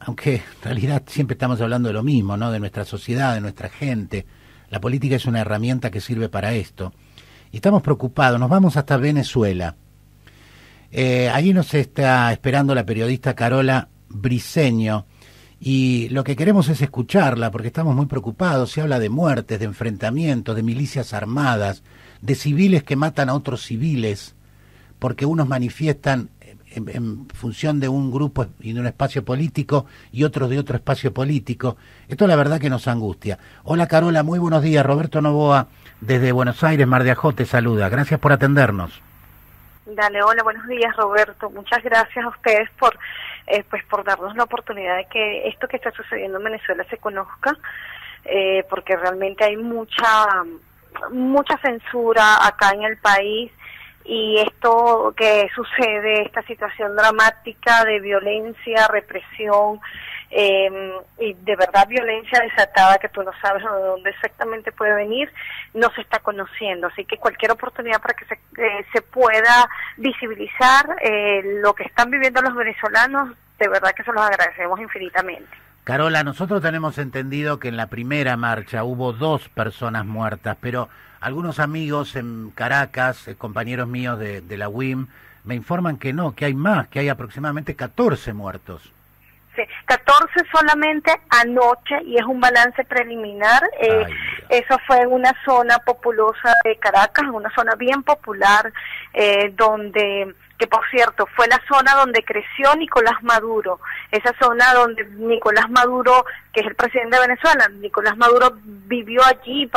Aunque en realidad siempre estamos hablando de lo mismo, ¿no? De nuestra sociedad, de nuestra gente. La política es una herramienta que sirve para esto. Y estamos preocupados, nos vamos hasta Venezuela. Allí nos está esperando la periodista Carola Briceño. Y lo que queremos es escucharla, porque estamos muy preocupados. Se habla de muertes, de enfrentamientos, de milicias armadas, de civiles que matan a otros civiles, porque unos manifiestan en función de un grupo y de un espacio político y otros de otro espacio político. Esto la verdad que nos angustia. Hola Carola, muy buenos días. Roberto Novoa, desde Buenos Aires, Mar de Ajó, te saluda. Gracias por atendernos. Dale, hola, buenos días Roberto. Muchas gracias a ustedes por darnos la oportunidad de que esto que está sucediendo en Venezuela se conozca, porque realmente hay mucha censura acá en el país, y esto que sucede, esta situación dramática de violencia, represión, y de verdad violencia desatada que tú no sabes de dónde exactamente puede venir, no se está conociendo. Así que cualquier oportunidad para que se pueda visibilizar lo que están viviendo los venezolanos, de verdad que se los agradecemos infinitamente. Carola, nosotros tenemos entendido que en la primera marcha hubo 2 personas muertas, pero algunos amigos en Caracas, compañeros míos de la UIM, me informan que no, que hay más, que hay aproximadamente 14 muertos. Sí, 14 solamente anoche, y es un balance preliminar. Eso fue en una zona populosa de Caracas, una zona bien popular, que por cierto fue la zona donde creció Nicolás Maduro, esa zona donde Nicolás Maduro, que es el presidente de Venezuela, Nicolás Maduro vivió allí,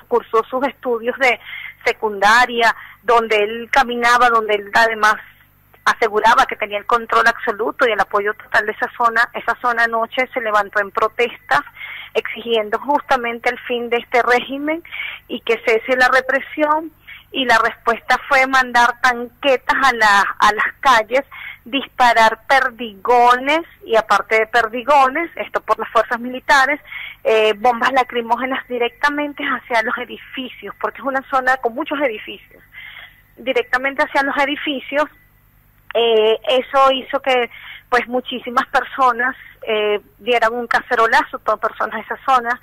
cursó sus estudios de secundaria, donde él caminaba, donde él además aseguraba que tenía el control absoluto y el apoyo total de esa zona. Esa zona anoche se levantó en protestas exigiendo justamente el fin de este régimen y que cese la represión, y la respuesta fue mandar tanquetas a las calles, disparar perdigones, y aparte de perdigones, esto por las fuerzas militares, bombas lacrimógenas directamente hacia los edificios, porque es una zona con muchos edificios, directamente hacia los edificios. Eso hizo que pues muchísimas personas dieran un cacerolazo, todas personas de esa zona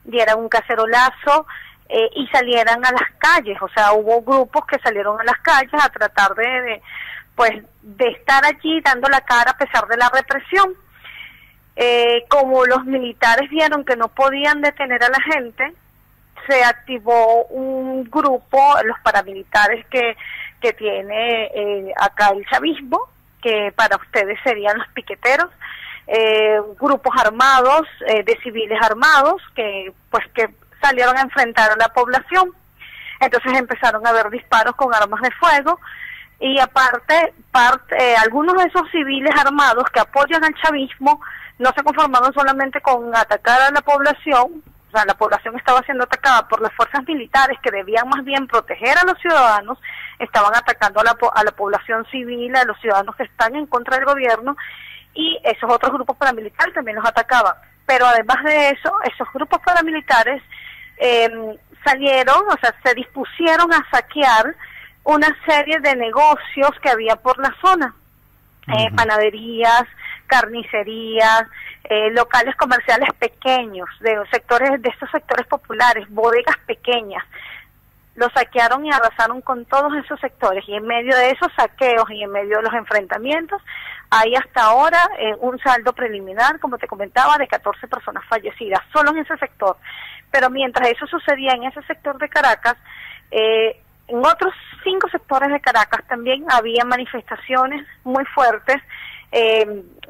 dieran un cacerolazo y salieran a las calles. O sea, hubo grupos que salieron a las calles a tratar de estar allí dando la cara a pesar de la represión. Como los militares vieron que no podían detener a la gente, se activó un grupo, los paramilitares que tiene acá el chavismo, que para ustedes serían los piqueteros, grupos armados, de civiles armados, que salieron a enfrentar a la población. Entonces empezaron a haber disparos con armas de fuego, y aparte, algunos de esos civiles armados que apoyan al chavismo no se conformaron solamente con atacar a la población. O sea, la población estaba siendo atacada por las fuerzas militares, que debían más bien proteger a los ciudadanos, estaban atacando a la población civil, a los ciudadanos que están en contra del gobierno, y esos otros grupos paramilitares también los atacaban. Pero además de eso, esos grupos paramilitares salieron, o sea, se dispusieron a saquear una serie de negocios que había por la zona, panaderías, carnicerías, locales comerciales pequeños, de estos sectores populares, bodegas pequeñas. Los saquearon y arrasaron con todos esos sectores, y en medio de esos saqueos y en medio de los enfrentamientos hay hasta ahora un saldo preliminar, como te comentaba, de 14 personas fallecidas, solo en ese sector. Pero mientras eso sucedía en ese sector de Caracas, en otros 5 sectores de Caracas también había manifestaciones muy fuertes.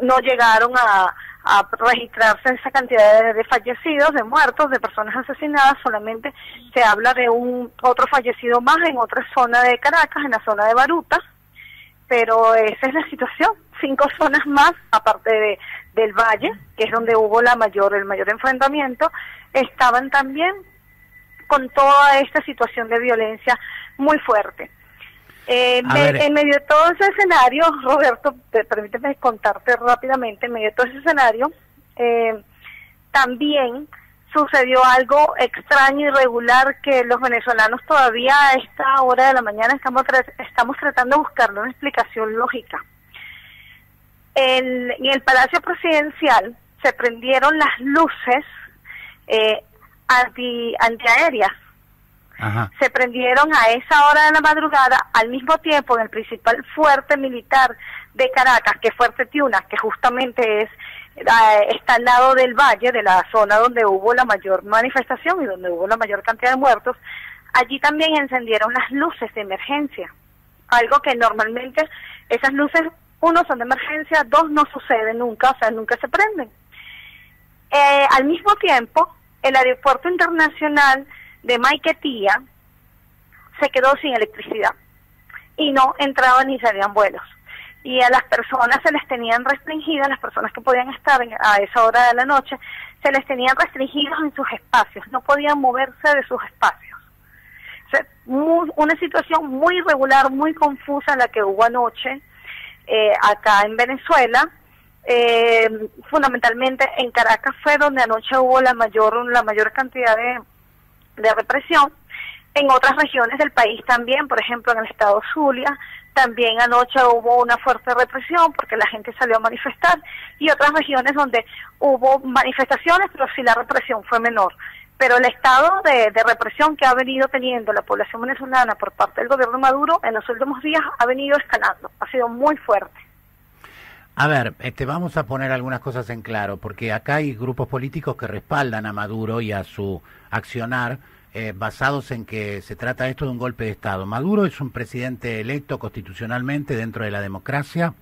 No llegaron a registrarse esa cantidad de fallecidos, de muertos, de personas asesinadas. Solamente se habla de otro fallecido más en otra zona de Caracas, en la zona de Baruta, pero esa es la situación. 5 zonas más, aparte del Valle, que es donde hubo el mayor enfrentamiento, estaban también con toda esta situación de violencia muy fuerte. En medio de todo ese escenario, Roberto, permíteme contarte rápidamente, en medio de todo ese escenario, también sucedió algo extraño y irregular que los venezolanos todavía a esta hora de la mañana estamos tratando de buscarle una explicación lógica. En el Palacio Presidencial se prendieron las luces antiaéreas. Ajá. Se prendieron a esa hora de la madrugada, al mismo tiempo en el principal fuerte militar de Caracas, que es Fuerte Tiuna, que justamente está al lado del valle, de la zona donde hubo la mayor manifestación y donde hubo la mayor cantidad de muertos. Allí también encendieron las luces de emergencia, algo que normalmente esas luces, uno, son de emergencia, dos, no sucede nunca, o sea, nunca se prenden. Al mismo tiempo, el aeropuerto internacional de Maiquetía se quedó sin electricidad y no entraban ni salían vuelos. Y a las personas se les tenían restringidas, las personas que podían estar a esa hora de la noche, se les tenían restringidos en sus espacios, no podían moverse de sus espacios. O sea, una situación muy irregular, muy confusa la que hubo anoche acá en Venezuela. Fundamentalmente en Caracas fue donde anoche hubo la mayor cantidad de represión. En otras regiones del país también, por ejemplo en el estado Zulia, también anoche hubo una fuerte represión porque la gente salió a manifestar, y otras regiones donde hubo manifestaciones, pero sí la represión fue menor. Pero el estado de represión que ha venido teniendo la población venezolana por parte del gobierno Maduro en los últimos días ha venido escalando, ha sido muy fuerte. A ver, vamos a poner algunas cosas en claro, porque acá hay grupos políticos que respaldan a Maduro y a su accionar, basados en que se trata esto de un golpe de Estado. Maduro es un presidente electo constitucionalmente dentro de la democracia,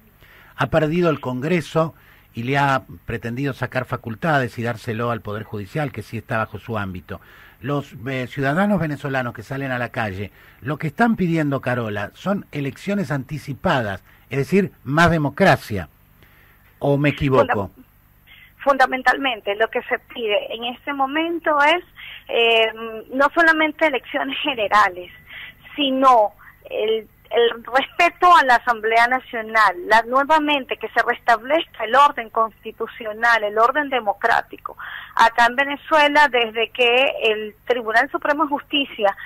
ha perdido el Congreso y le ha pretendido sacar facultades y dárselo al Poder Judicial, que sí está bajo su ámbito. Los ciudadanos venezolanos que salen a la calle, lo que están pidiendo, Carola, son elecciones anticipadas, es decir, más democracia. ¿O me equivoco? Fundamentalmente lo que se pide en este momento es no solamente elecciones generales, sino el respeto a la Asamblea Nacional, nuevamente que se restablezca el orden constitucional, el orden democrático. Acá en Venezuela, desde que el Tribunal Supremo de Justicia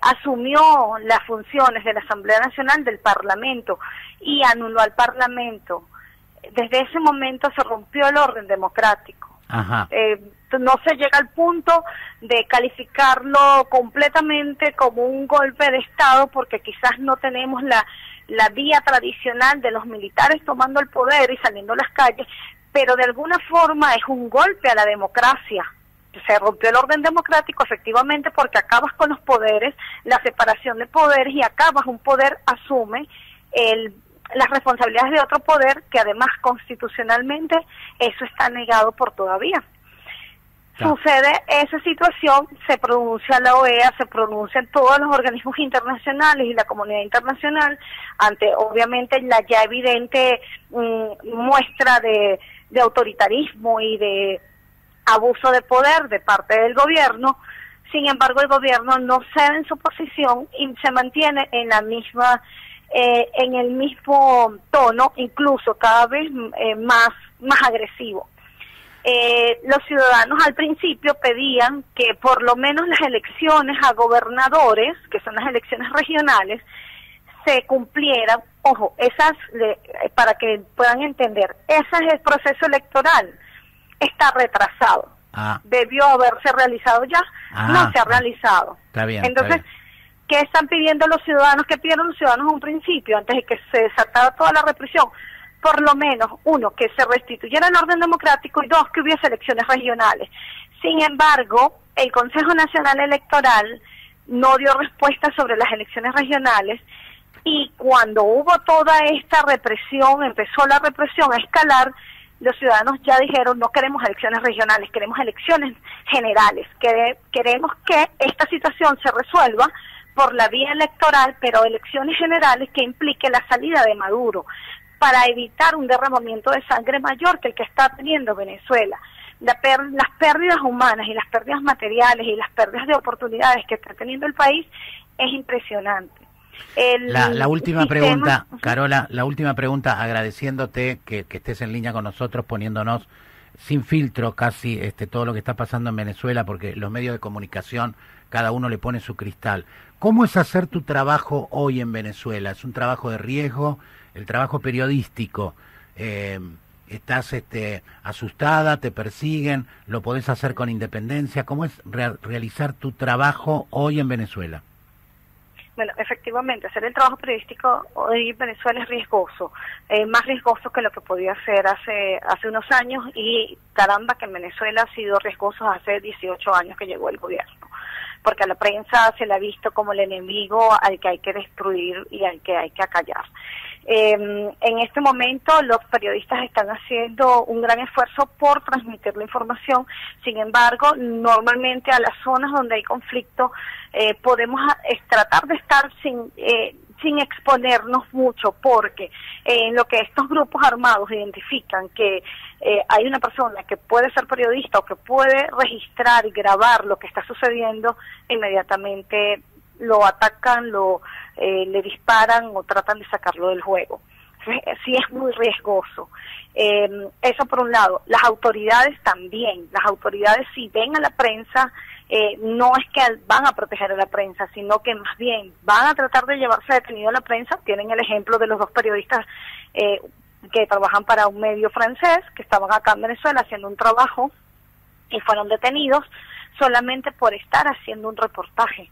asumió las funciones de la Asamblea Nacional, del Parlamento, y anuló al Parlamento, desde ese momento se rompió el orden democrático. Ajá. No se llega al punto de calificarlo completamente como un golpe de Estado, porque quizás no tenemos la vía tradicional de los militares tomando el poder y saliendo a las calles, pero de alguna forma es un golpe a la democracia. Se rompió el orden democrático efectivamente porque acabas con los poderes, la separación de poderes, y acabas, un poder asume las responsabilidades de otro poder, que además constitucionalmente eso está negado por todavía. Sucede esa situación, se pronuncia la OEA, se pronuncian todos los organismos internacionales y la comunidad internacional ante obviamente la ya evidente muestra de autoritarismo y de abuso de poder de parte del gobierno. Sin embargo, el gobierno no cede en su posición y se mantiene en la misma en el mismo tono, incluso cada vez más agresivo. Los ciudadanos al principio pedían que por lo menos las elecciones a gobernadores, que son las elecciones regionales, se cumplieran. Ojo, para que puedan entender, ese es el proceso electoral, está retrasado. Debió haberse realizado ya, no se ha realizado. Está bien. Entonces, está bien. ¿qué están pidiendo los ciudadanos? ¿Qué pidieron los ciudadanos en un principio, antes de que se desatara toda la represión? Por lo menos, uno, que se restituyera el orden democrático, y dos, que hubiese elecciones regionales. Sin embargo, el Consejo Nacional Electoral no dio respuesta sobre las elecciones regionales, y cuando hubo toda esta represión, empezó la represión a escalar, los ciudadanos ya dijeron: no queremos elecciones regionales, queremos elecciones generales, queremos que esta situación se resuelva por la vía electoral, pero elecciones generales que implique la salida de Maduro, para evitar un derramamiento de sangre mayor que el que está teniendo Venezuela. Las pérdidas humanas y las pérdidas materiales y las pérdidas de oportunidades que está teniendo el país es impresionante. La última pregunta, Carola, la última pregunta, agradeciéndote que estés en línea con nosotros, poniéndonos sin filtro casi todo lo que está pasando en Venezuela, porque los medios de comunicación, cada uno le pone su cristal. ¿Cómo es hacer tu trabajo hoy en Venezuela? ¿Es un trabajo de riesgo? El trabajo periodístico, ¿Estás asustada? ¿Te persiguen? ¿Lo podés hacer con independencia? ¿Cómo es realizar tu trabajo hoy en Venezuela? Bueno, efectivamente, hacer el trabajo periodístico hoy en Venezuela es riesgoso, más riesgoso que lo que podía hacer hace unos años, y caramba que en Venezuela ha sido riesgoso hace 18 años que llegó el gobierno, porque a la prensa se la ha visto como el enemigo al que hay que destruir y al que hay que acallar. En este momento los periodistas están haciendo un gran esfuerzo por transmitir la información. Sin embargo, normalmente a las zonas donde hay conflicto podemos tratar de estar sin exponernos mucho, porque en lo que estos grupos armados identifican que hay una persona que puede ser periodista o que puede registrar y grabar lo que está sucediendo, inmediatamente lo atacan, le disparan o tratan de sacarlo del juego. Sí, es muy riesgoso. Eso por un lado. Las autoridades también. Las autoridades, si ven a la prensa, no es que van a proteger a la prensa, sino que más bien van a tratar de llevarse detenido a la prensa. Tienen el ejemplo de los dos periodistas que trabajan para un medio francés, que estaban acá en Venezuela haciendo un trabajo y fueron detenidos solamente por estar haciendo un reportaje.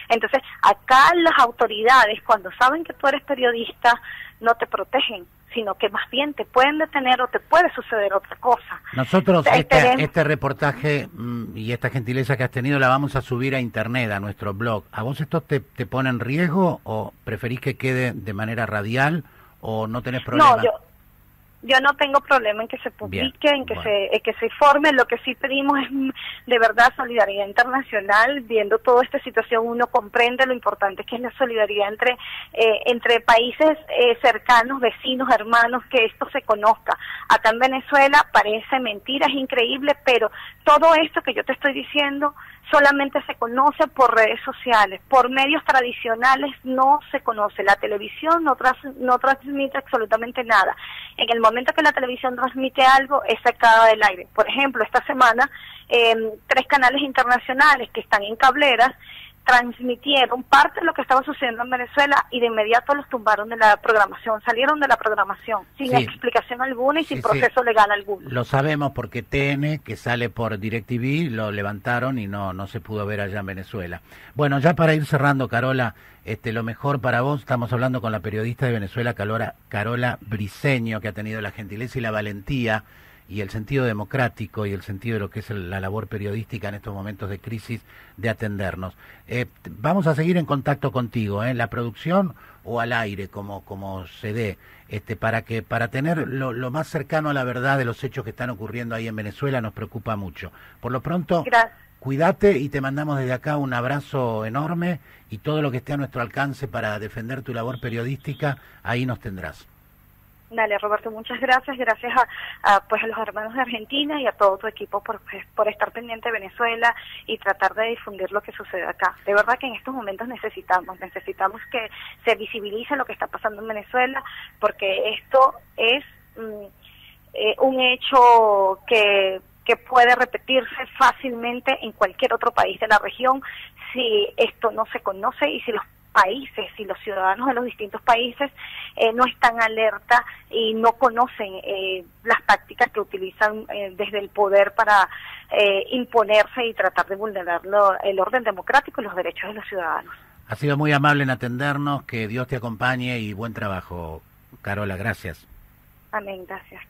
Entonces, acá las autoridades, cuando saben que tú eres periodista, no te protegen, sino que más bien te pueden detener o te puede suceder otra cosa. Nosotros este reportaje y esta gentileza que has tenido la vamos a subir a internet, a nuestro blog. ¿A vos esto te pone en riesgo o preferís que quede de manera radial o no tenés problema? No, yo no tengo problema en que se publique, en que se informe. Lo que sí pedimos es de verdad solidaridad internacional. Viendo toda esta situación uno comprende lo importante que es la solidaridad entre países cercanos, vecinos, hermanos, que esto se conozca. Acá en Venezuela parece mentira, es increíble, pero todo esto que yo te estoy diciendo solamente se conoce por redes sociales, por medios tradicionales no se conoce. La televisión no transmite absolutamente nada. En el momento que la televisión transmite algo, es sacada del aire. Por ejemplo, esta semana, 3 canales internacionales que están en cableras transmitieron parte de lo que estaba sucediendo en Venezuela y de inmediato los tumbaron de la programación, salieron de la programación sin explicación alguna y sin proceso legal alguno. Lo sabemos porque TN, que sale por DirecTV, lo levantaron y no se pudo ver allá en Venezuela. Bueno, ya para ir cerrando, Carola, lo mejor para vos. Estamos hablando con la periodista de Venezuela, Carola Briceño, que ha tenido la gentileza y la valentía y el sentido democrático y el sentido de lo que es la labor periodística en estos momentos de crisis, de atendernos. Vamos a seguir en contacto contigo, en la producción o al aire, como se dé, para tener lo más cercano a la verdad de los hechos que están ocurriendo ahí en Venezuela. Nos preocupa mucho. Por lo pronto, cuídate y te mandamos desde acá un abrazo enorme y todo lo que esté a nuestro alcance para defender tu labor periodística, ahí nos tendrás. Dale, Roberto, muchas gracias. Gracias a los hermanos de Argentina y a todo tu equipo por estar pendiente de Venezuela y tratar de difundir lo que sucede acá. De verdad que en estos momentos necesitamos que se visibilice lo que está pasando en Venezuela, porque esto es un hecho que puede repetirse fácilmente en cualquier otro país de la región si esto no se conoce y si los países y los ciudadanos de los distintos países no están alerta y no conocen las tácticas que utilizan desde el poder para imponerse y tratar de vulnerar el orden democrático y los derechos de los ciudadanos. Ha sido muy amable en atendernos, que Dios te acompañe y buen trabajo, Carola, gracias. Amén, gracias.